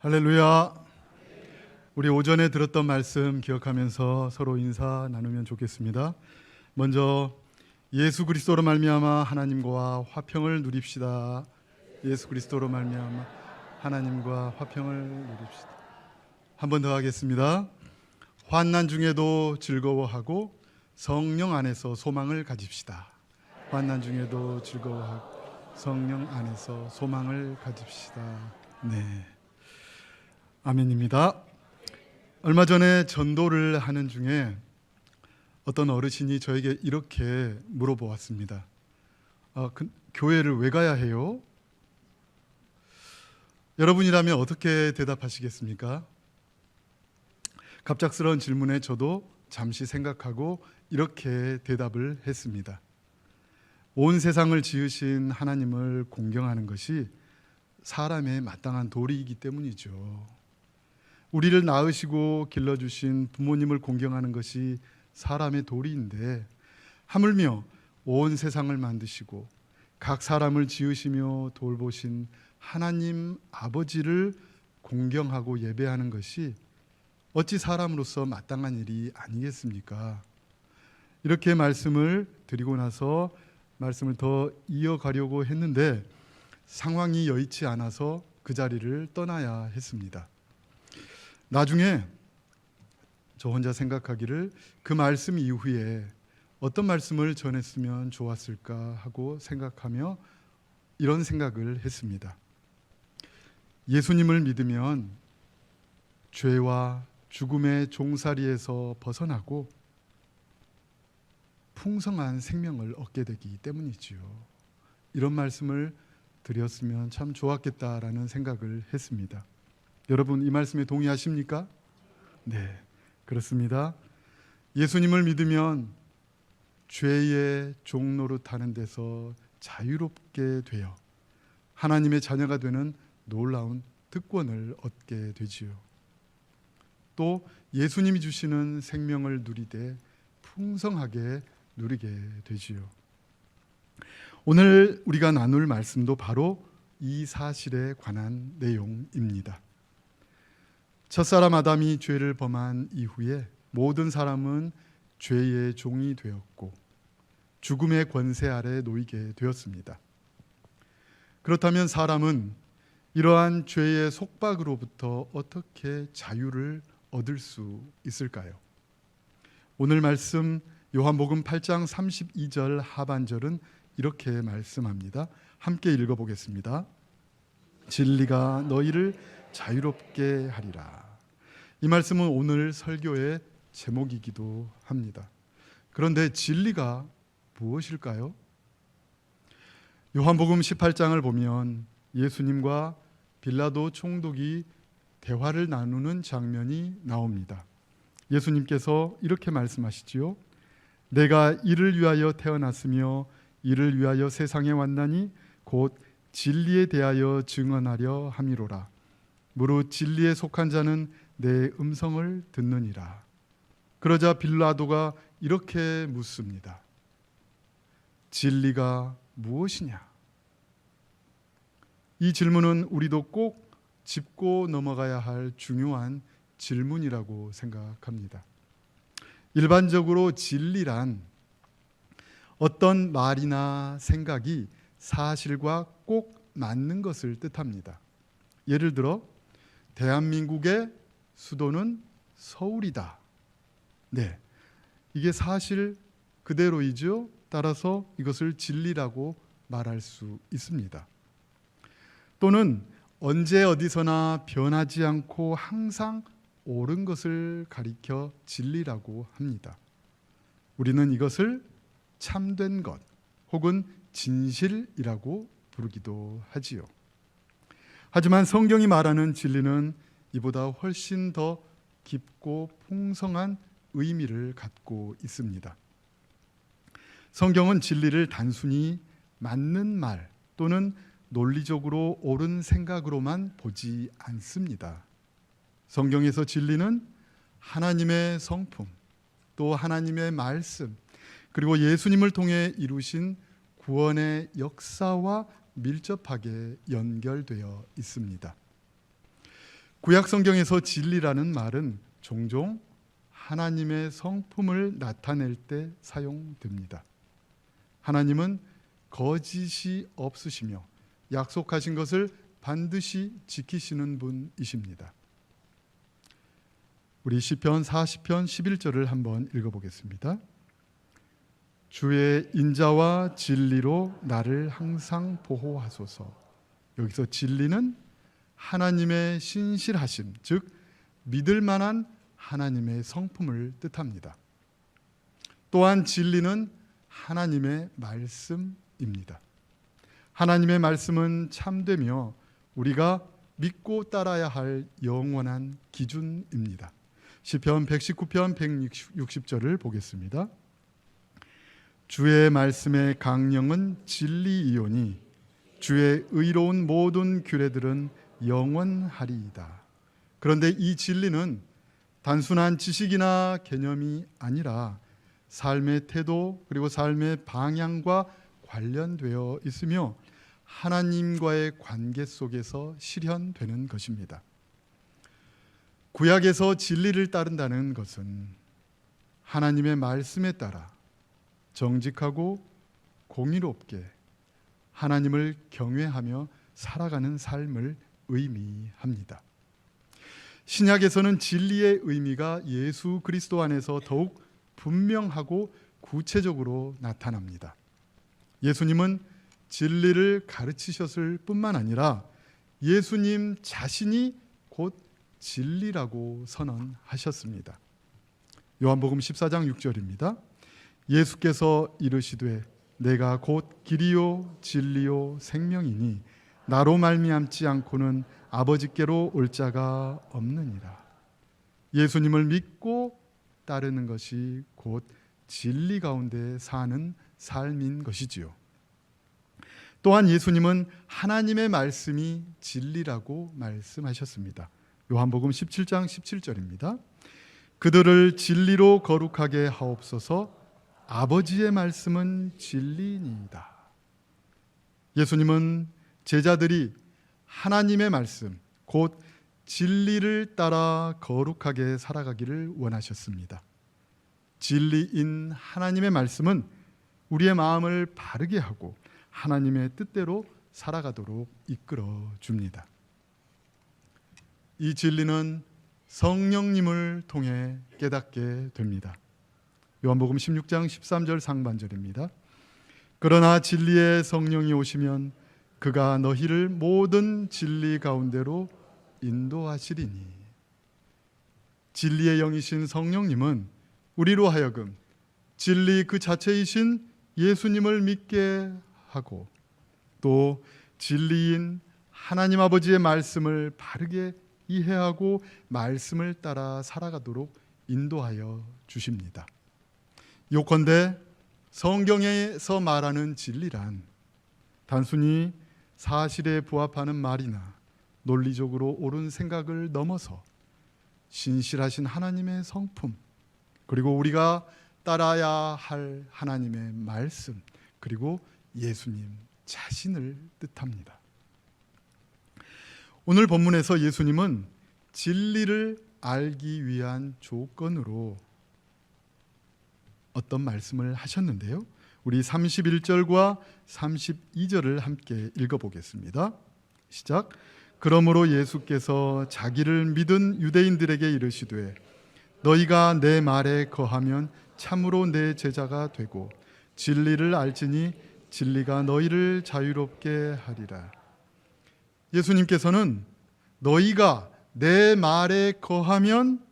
할렐루야. 우리 오전에 들었던 말씀 기억하면서 서로 인사 나누면 좋겠습니다. 먼저 예수 그리스도로 말미암아 하나님과 화평을 누립시다. 예수 그리스도로 말미암아 하나님과 화평을 누립시다. 한 번 더 하겠습니다. 환난 중에도 즐거워하고 성령 안에서 소망을 가집시다. 환난 중에도 즐거워하고 성령 안에서 소망을 가집시다. 네, 아멘입니다. 얼마 전에 전도를 하는 중에 어떤 어르신이 저에게 이렇게 물어보았습니다. 교회를 왜 가야 해요? 여러분이라면 어떻게 대답하시겠습니까? 갑작스러운 질문에 저도 잠시 생각하고 이렇게 대답을 했습니다. 온 세상을 지으신 하나님을 공경하는 것이 사람의 마땅한 도리이기 때문이죠. 우리를 낳으시고 길러주신 부모님을 공경하는 것이 사람의 도리인데, 하물며 온 세상을 만드시고 각 사람을 지으시며 돌보신 하나님 아버지를 공경하고 예배하는 것이 어찌 사람으로서 마땅한 일이 아니겠습니까? 이렇게 말씀을 드리고 나서 말씀을 더 이어가려고 했는데 상황이 여의치 않아서 그 자리를 떠나야 했습니다. 나중에 저 혼자 생각하기를 그 말씀 이후에 어떤 말씀을 전했으면 좋았을까 하고 생각하며 이런 생각을 했습니다. 예수님을 믿으면 죄와 죽음의 종살이에서 벗어나고 풍성한 생명을 얻게 되기 때문이지요. 이런 말씀을 드렸으면 참 좋았겠다라는 생각을 했습니다. 여러분, 이 말씀에 동의하십니까? 네, 그렇습니다. 예수님을 믿으면 죄의 종노릇하는 데서 자유롭게 되어 하나님의 자녀가 되는 놀라운 특권을 얻게 되지요. 또 예수님이 주시는 생명을 누리되 풍성하게 누리게 되지요. 오늘 우리가 나눌 말씀도 바로 이 사실에 관한 내용입니다. 첫사람 아담이 죄를 범한 이후에 모든 사람은 죄의 종이 되었고 죽음의 권세 아래 놓이게 되었습니다. 그렇다면 사람은 이러한 죄의 속박으로부터 어떻게 자유를 얻을 수 있을까요? 오늘 말씀 요한복음 8장 32절 하반절은 이렇게 말씀합니다. 함께 읽어보겠습니다. 진리가 너희를 자유롭게 하리라. 이 말씀은 오늘 설교의 제목이기도 합니다. 그런데 진리가 무엇일까요? 요한복음 18장을 보면 예수님과 빌라도 총독이 대화를 나누는 장면이 나옵니다. 예수님께서 이렇게 말씀하시지요. 내가 이를 위하여 태어났으며 이를 위하여 세상에 왔나니 곧 진리에 대하여 증언하려 함이로라. 무릇 진리에 속한 자는 내 음성을 듣느니라. 그러자 빌라도가 이렇게 묻습니다. 진리가 무엇이냐? 이 질문은 우리도 꼭 짚고 넘어가야 할 중요한 질문이라고 생각합니다. 일반적으로 진리란 어떤 말이나 생각이 사실과 꼭 맞는 것을 뜻합니다. 예를 들어 대한민국의 수도는 서울이다. 네, 이게 사실 그대로이죠. 따라서 이것을 진리라고 말할 수 있습니다. 또는 언제 어디서나 변하지 않고 항상 옳은 것을 가리켜 진리라고 합니다. 우리는 이것을 참된 것 혹은 진실이라고 부르기도 하지요. 하지만 성경이 말하는 진리는 이보다 훨씬 더 깊고 풍성한 의미를 갖고 있습니다. 성경은 진리를 단순히 맞는 말 또는 논리적으로 옳은 생각으로만 보지 않습니다. 성경에서 진리는 하나님의 성품, 또 하나님의 말씀, 그리고 예수님을 통해 이루신 구원의 역사와 밀접하게 연결되어 있습니다. 구약 성경에서 진리라는 말은 종종 하나님의 성품을 나타낼 때 사용됩니다. 하나님은 거짓이 없으시며 약속하신 것을 반드시 지키시는 분이십니다. 우리 시편 40편 11절을 한번 읽어보겠습니다. 주의 인자와 진리로 나를 항상 보호하소서. 여기서 진리는 하나님의 신실하심, 즉 믿을 만한 하나님의 성품을 뜻합니다. 또한 진리는 하나님의 말씀입니다. 하나님의 말씀은 참되며 우리가 믿고 따라야 할 영원한 기준입니다. 시편 119편 160절을 보겠습니다. 주의 말씀의 강령은 진리이오니 주의 의로운 모든 규례들은 영원하리이다. 그런데 이 진리는 단순한 지식이나 개념이 아니라 삶의 태도 그리고 삶의 방향과 관련되어 있으며 하나님과의 관계 속에서 실현되는 것입니다. 구약에서 진리를 따른다는 것은 하나님의 말씀에 따라 정직하고 공의롭게 하나님을 경외하며 살아가는 삶을 의미합니다. 신약에서는 진리의 의미가 예수 그리스도 안에서 더욱 분명하고 구체적으로 나타납니다. 예수님은 진리를 가르치셨을 뿐만 아니라 예수님 자신이 곧 진리라고 선언하셨습니다. 요한복음 14장 6절입니다. 예수께서 이르시되 내가 곧 길이요 진리요 생명이니 나로 말미암지 않고는 아버지께로 올 자가 없느니라. 예수님을 믿고 따르는 것이 곧 진리 가운데 사는 삶인 것이지요. 또한 예수님은 하나님의 말씀이 진리라고 말씀하셨습니다. 요한복음 17장 17절입니다. 그들을 진리로 거룩하게 하옵소서. 아버지의 말씀은 진리니이다. 예수님은 제자들이 하나님의 말씀, 곧 진리를 따라 거룩하게 살아가기를 원하셨습니다. 진리인 하나님의 말씀은 우리의 마음을 바르게 하고 하나님의 뜻대로 살아가도록 이끌어 줍니다. 이 진리는 성령님을 통해 깨닫게 됩니다. 요한복음 16장 13절 상반절입니다. 그러나 진리의 성령이 오시면 그가 너희를 모든 진리 가운데로 인도하시리니. 진리의 영이신 성령님은 우리로 하여금 진리 그 자체이신 예수님을 믿게 하고 또 진리인 하나님 아버지의 말씀을 바르게 이해하고 말씀을 따라 살아가도록 인도하여 주십니다. 요컨대 성경에서 말하는 진리란 단순히 사실에 부합하는 말이나 논리적으로 옳은 생각을 넘어서 신실하신 하나님의 성품, 그리고 우리가 따라야 할 하나님의 말씀, 그리고 예수님 자신을 뜻합니다. 오늘 본문에서 예수님은 진리를 알기 위한 조건으로 어떤 말씀을 하셨는데요. 우리 31절과 32절을 함께 읽어보겠습니다. 시작. 그러므로 예수께서 자기를 믿은 유대인들에게 이르시되 너희가 내 말에 거하면 참으로 내 제자가 되고 진리를 알지니 진리가 너희를 자유롭게 하리라. 예수님께서는 너희가 내 말에 거하면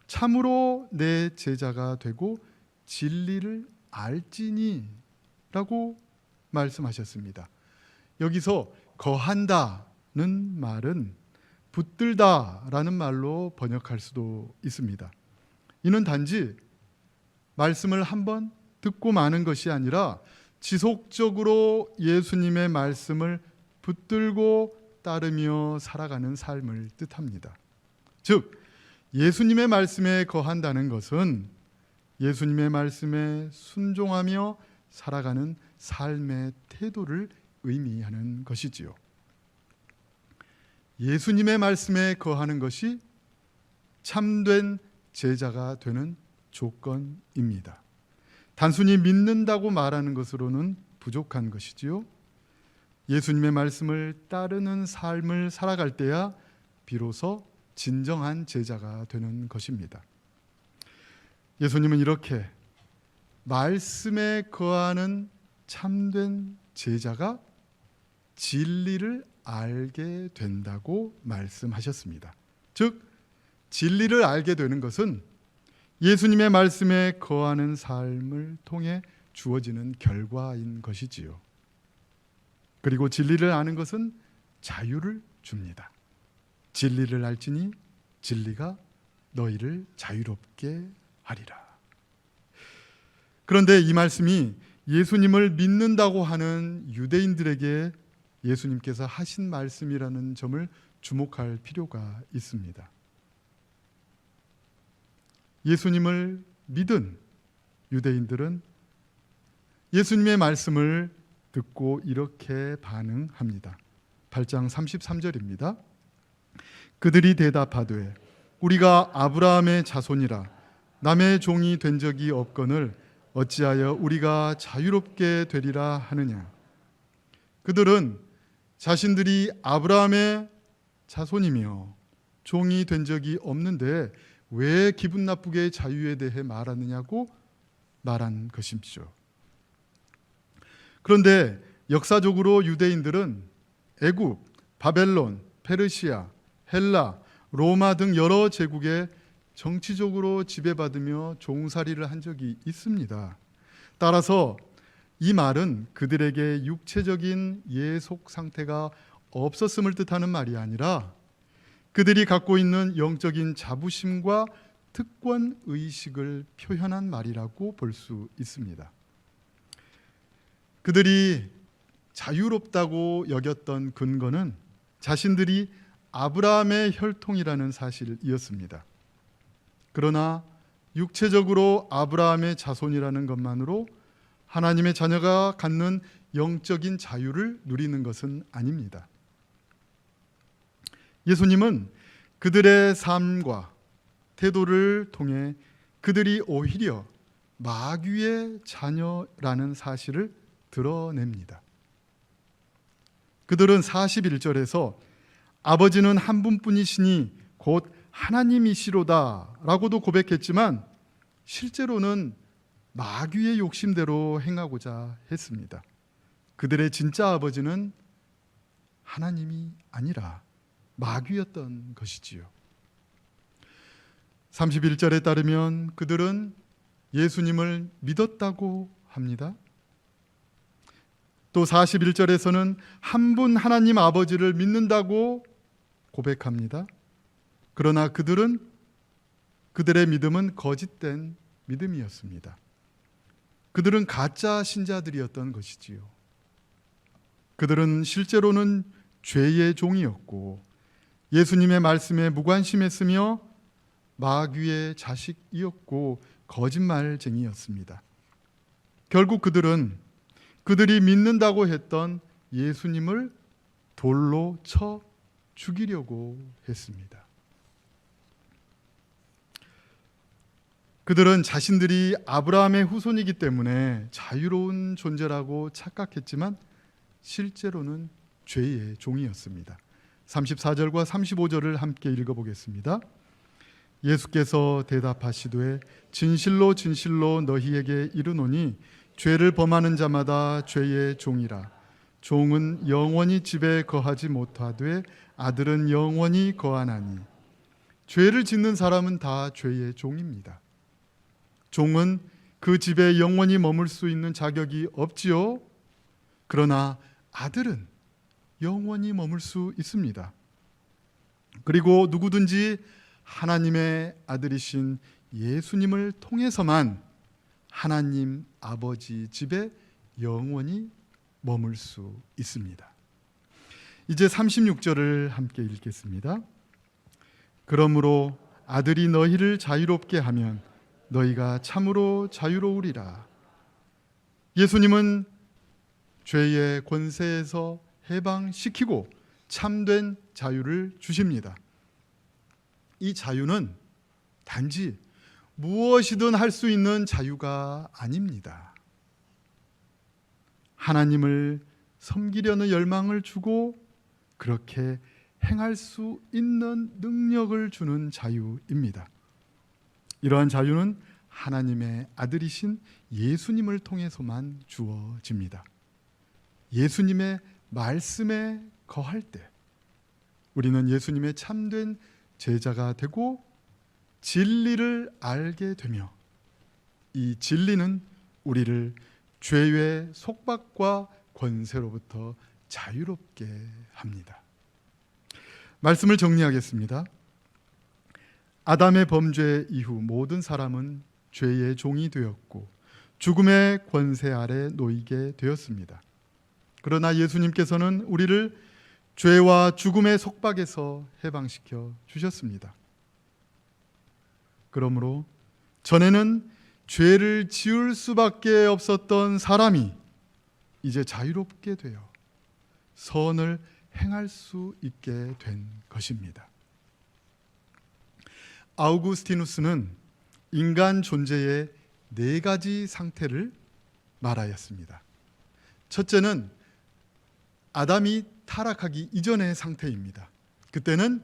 참으로 내 제자가 되고 진리를 알지니 라고 말씀하셨습니다. 여기서 거한다는 말은 붙들다라는 말로 번역할 수도 있습니다. 이는 단지 말씀을 한번 듣고 마는 것이 아니라 지속적으로 예수님의 말씀을 붙들고 따르며 살아가는 삶을 뜻합니다. 즉 예수님의 말씀에 거한다는 것은 예수님의 말씀에 순종하며 살아가는 삶의 태도를 의미하는 것이지요. 예수님의 말씀에 거하는 것이 참된 제자가 되는 조건입니다. 단순히 믿는다고 말하는 것으로는 부족한 것이지요. 예수님의 말씀을 따르는 삶을 살아갈 때야 비로소 진정한 제자가 되는 것입니다. 예수님은 이렇게 말씀에 거하는 참된 제자가 진리를 알게 된다고 말씀하셨습니다. 즉, 진리를 알게 되는 것은 예수님의 말씀에 거하는 삶을 통해 주어지는 결과인 것이지요. 그리고 진리를 아는 것은 자유를 줍니다. 진리를 알지니 진리가 너희를 자유롭게 하리라. 그런데 이 말씀이 예수님을 믿는다고 하는 유대인들에게 예수님께서 하신 말씀이라는 점을 주목할 필요가 있습니다. 예수님을 믿은 유대인들은 예수님의 말씀을 듣고 이렇게 반응합니다. 8장 33절입니다. 그들이 대답하되 우리가 아브라함의 자손이라 남의 종이 된 적이 없거늘 어찌하여 우리가 자유롭게 되리라 하느냐. 그들은 자신들이 아브라함의 자손이며 종이 된 적이 없는데 왜 기분 나쁘게 자유에 대해 말하느냐고 말한 것이죠. 그런데 역사적으로 유대인들은 애굽, 바벨론, 페르시아, 헬라, 로마 등 여러 제국에 정치적으로 지배받으며 종살이를 한 적이 있습니다. 따라서 이 말은 그들에게 육체적인 예속 상태가 없었음을 뜻하는 말이 아니라 그들이 갖고 있는 영적인 자부심과 특권 의식을 표현한 말이라고 볼 수 있습니다. 그들이 자유롭다고 여겼던 근거는 자신들이 아브라함의 혈통이라는 사실이었습니다. 그러나 육체적으로 아브라함의 자손이라는 것만으로 하나님의 자녀가 갖는 영적인 자유를 누리는 것은 아닙니다. 예수님은 그들의 삶과 태도를 통해 그들이 오히려 마귀의 자녀라는 사실을 드러냅니다. 그들은 41절에서 아버지는 한 분뿐이시니 곧 하나님이시로다 라고도 고백했지만 실제로는 마귀의 욕심대로 행하고자 했습니다. 그들의 진짜 아버지는 하나님이 아니라 마귀였던 것이지요. 31절에 따르면 그들은 예수님을 믿었다고 합니다. 또 41절에서는 한 분 하나님 아버지를 믿는다고 고백합니다. 그러나 그들의 믿음은 거짓된 믿음이었습니다. 그들은 가짜 신자들이었던 것이지요. 그들은 실제로는 죄의 종이었고 예수님의 말씀에 무관심했으며 마귀의 자식이었고 거짓말쟁이였습니다. 결국 그들이 믿는다고 했던 예수님을 돌로 쳐 죽이려고 했습니다. 그들은 자신들이 아브라함의 후손이기 때문에 자유로운 존재라고 착각했지만 실제로는 죄의 종이었습니다. 34절과 35절을 함께 읽어보겠습니다. 예수께서 대답하시되 진실로 진실로 너희에게 이르노니 죄를 범하는 자마다 죄의 종이라. 종은 영원히 집에 거하지 못하되 아들은 영원히 거하나니. 죄를 짓는 사람은 다 죄의 종입니다. 종은 그 집에 영원히 머물 수 있는 자격이 없지요. 그러나 아들은 영원히 머물 수 있습니다. 그리고 누구든지 하나님의 아들이신 예수님을 통해서만 하나님 아버지 집에 영원히 머물 수 있습니다. 이제 36절을 함께 읽겠습니다. 그러므로 아들이 너희를 자유롭게 하면 너희가 참으로 자유로우리라. 예수님은 죄의 권세에서 해방시키고 참된 자유를 주십니다. 이 자유는 단지 무엇이든 할 수 있는 자유가 아닙니다. 하나님을 섬기려는 열망을 주고 그렇게 행할 수 있는 능력을 주는 자유입니다. 이러한 자유는 하나님의 아들이신 예수님을 통해서만 주어집니다. 예수님의 말씀에 거할 때 우리는 예수님의 참된 제자가 되고 진리를 알게 되며 이 진리는 우리를 죄의 속박과 권세로부터 자유롭게 합니다. 말씀을 정리하겠습니다. 아담의 범죄 이후 모든 사람은 죄의 종이 되었고 죽음의 권세 아래 놓이게 되었습니다. 그러나 예수님께서는 우리를 죄와 죽음의 속박에서 해방시켜 주셨습니다. 그러므로 전에는 죄를 지을 수밖에 없었던 사람이 이제 자유롭게 되어 선을 행할 수 있게 된 것입니다. 아우구스티누스는 인간 존재의 4가지 상태를 말하였습니다. 첫째는 아담이 타락하기 이전의 상태입니다. 그때는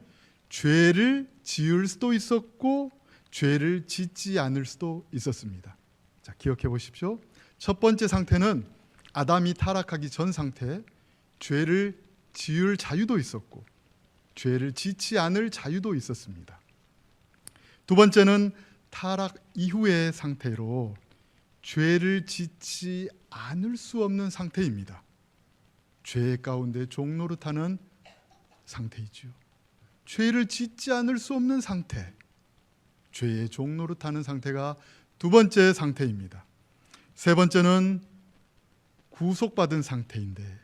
죄를 지을 수도 있었고 죄를 짓지 않을 수도 있었습니다. 자, 기억해 보십시오. 첫 번째 상태는 아담이 타락하기 전 상태, 죄를 지을 자유도 있었고 죄를 짓지 않을 자유도 있었습니다. 두 번째는 타락 이후의 상태로 죄를 짓지 않을 수 없는 상태입니다. 죄 가운데 종노릇하는 상태이지요. 죄를 짓지 않을 수 없는 상태, 죄의 종노릇하는 상태가 두 번째 상태입니다. 세 번째는 구속받은 상태인데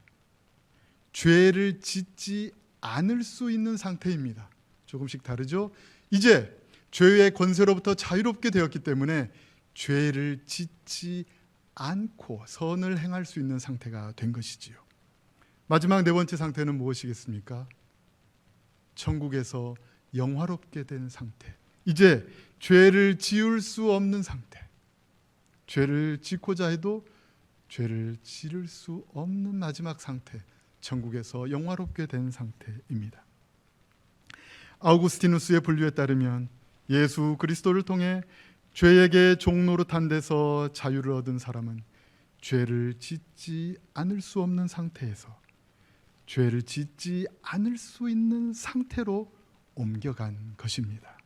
죄를 짓지 않을 수 있는 상태입니다. 조금씩 다르죠? 이제 죄의 권세로부터 자유롭게 되었기 때문에 죄를 짓지 않고 선을 행할 수 있는 상태가 된 것이지요. 마지막 4번째 상태는 무엇이겠습니까? 천국에서 영화롭게 된 상태. 이제 죄를 지을 수 없는 상태. 죄를 짓고자 해도 죄를 지을 수 없는 마지막 상태. 천국에서 영화롭게 된 상태입니다. 아우구스티누스의 분류에 따르면 예수 그리스도를 통해 죄에게 종노릇한 데서 자유를 얻은 사람은 죄를 짓지 않을 수 없는 상태에서 죄를 짓지 않을 수 있는 상태로 옮겨간 것입니다.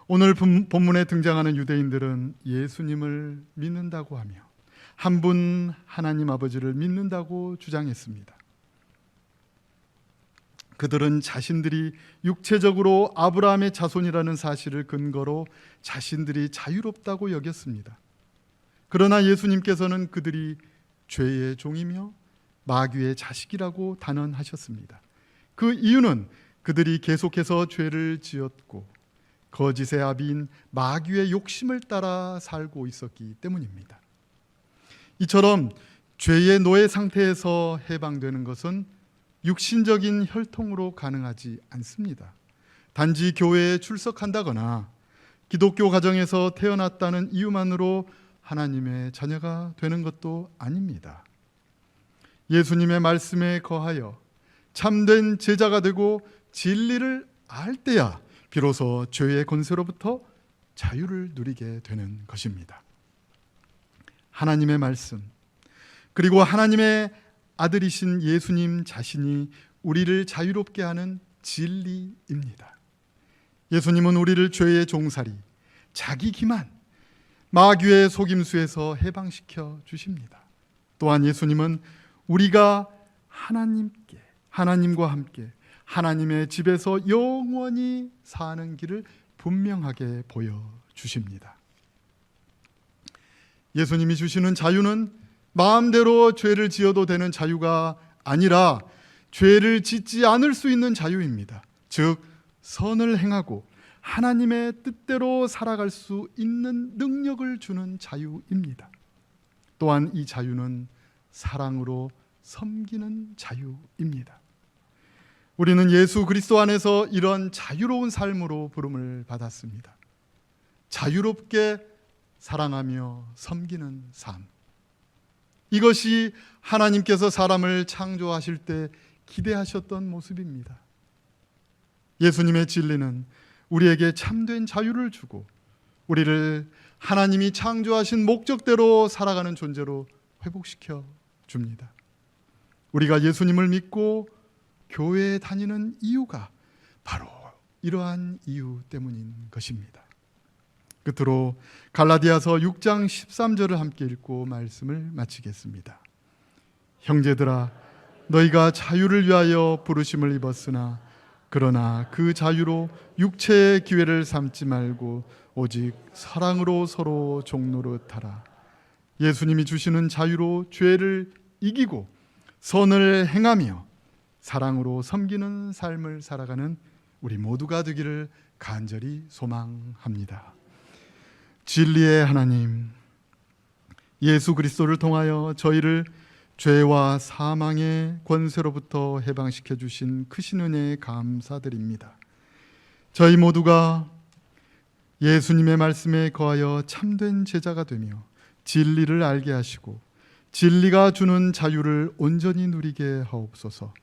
오늘 본문에 등장하는 유대인들은 예수님을 믿는다고 하며 한 분 하나님 아버지를 믿는다고 주장했습니다. 그들은 자신들이 육체적으로 아브라함의 자손이라는 사실을 근거로 자신들이 자유롭다고 여겼습니다. 그러나 예수님께서는 그들이 죄의 종이며 마귀의 자식이라고 단언하셨습니다. 그 이유는 그들이 계속해서 죄를 지었고 거짓의 아비인 마귀의 욕심을 따라 살고 있었기 때문입니다. 이처럼 죄의 노예 상태에서 해방되는 것은 육신적인 혈통으로 가능하지 않습니다. 단지 교회에 출석한다거나 기독교 가정에서 태어났다는 이유만으로 하나님의 자녀가 되는 것도 아닙니다. 예수님의 말씀에 거하여 참된 제자가 되고 진리를 알 때야 비로소 죄의 권세로부터 자유를 누리게 되는 것입니다. 하나님의 말씀, 그리고 하나님의 아들이신 예수님 자신이 우리를 자유롭게 하는 진리입니다. 예수님은 우리를 죄의 종살이, 자기 기만, 마귀의 속임수에서 해방시켜 주십니다. 또한 예수님은 우리가 하나님과 함께 하나님의 집에서 영원히 사는 길을 분명하게 보여주십니다. 예수님이 주시는 자유는 마음대로 죄를 지어도 되는 자유가 아니라 죄를 짓지 않을 수 있는 자유입니다. 즉 선을 행하고 하나님의 뜻대로 살아갈 수 있는 능력을 주는 자유입니다. 또한 이 자유는 사랑으로 섬기는 자유입니다. 우리는 예수 그리스도 안에서 이런 자유로운 삶으로 부름을 받았습니다. 자유롭게 사랑하며 섬기는 삶. 이것이 하나님께서 사람을 창조하실 때 기대하셨던 모습입니다. 예수님의 진리는 우리에게 참된 자유를 주고 우리를 하나님이 창조하신 목적대로 살아가는 존재로 회복시켜 줍니다. 우리가 예수님을 믿고 교회에 다니는 이유가 바로 이러한 이유 때문인 것입니다. 끝으로 갈라디아서 6장 13절을 함께 읽고 말씀을 마치겠습니다. 형제들아, 너희가 자유를 위하여 부르심을 입었으나 그러나 그 자유로 육체의 기회를 삼지 말고 오직 사랑으로 서로 종노릇하라. 예수님이 주시는 자유로 죄를 이기고 선을 행하며 사랑으로 섬기는 삶을 살아가는 우리 모두가 되기를 간절히 소망합니다. 진리의 하나님, 예수 그리스도를 통하여 저희를 죄와 사망의 권세로부터 해방시켜 주신 크신 은혜에 감사드립니다. 저희 모두가 예수님의 말씀에 거하여 참된 제자가 되며 진리를 알게 하시고 진리가 주는 자유를 온전히 누리게 하옵소서.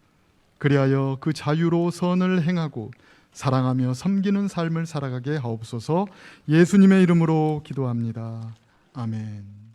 그리하여 그 자유로 선을 행하고 사랑하며 섬기는 삶을 살아가게 하옵소서. 예수님의 이름으로 기도합니다. 아멘.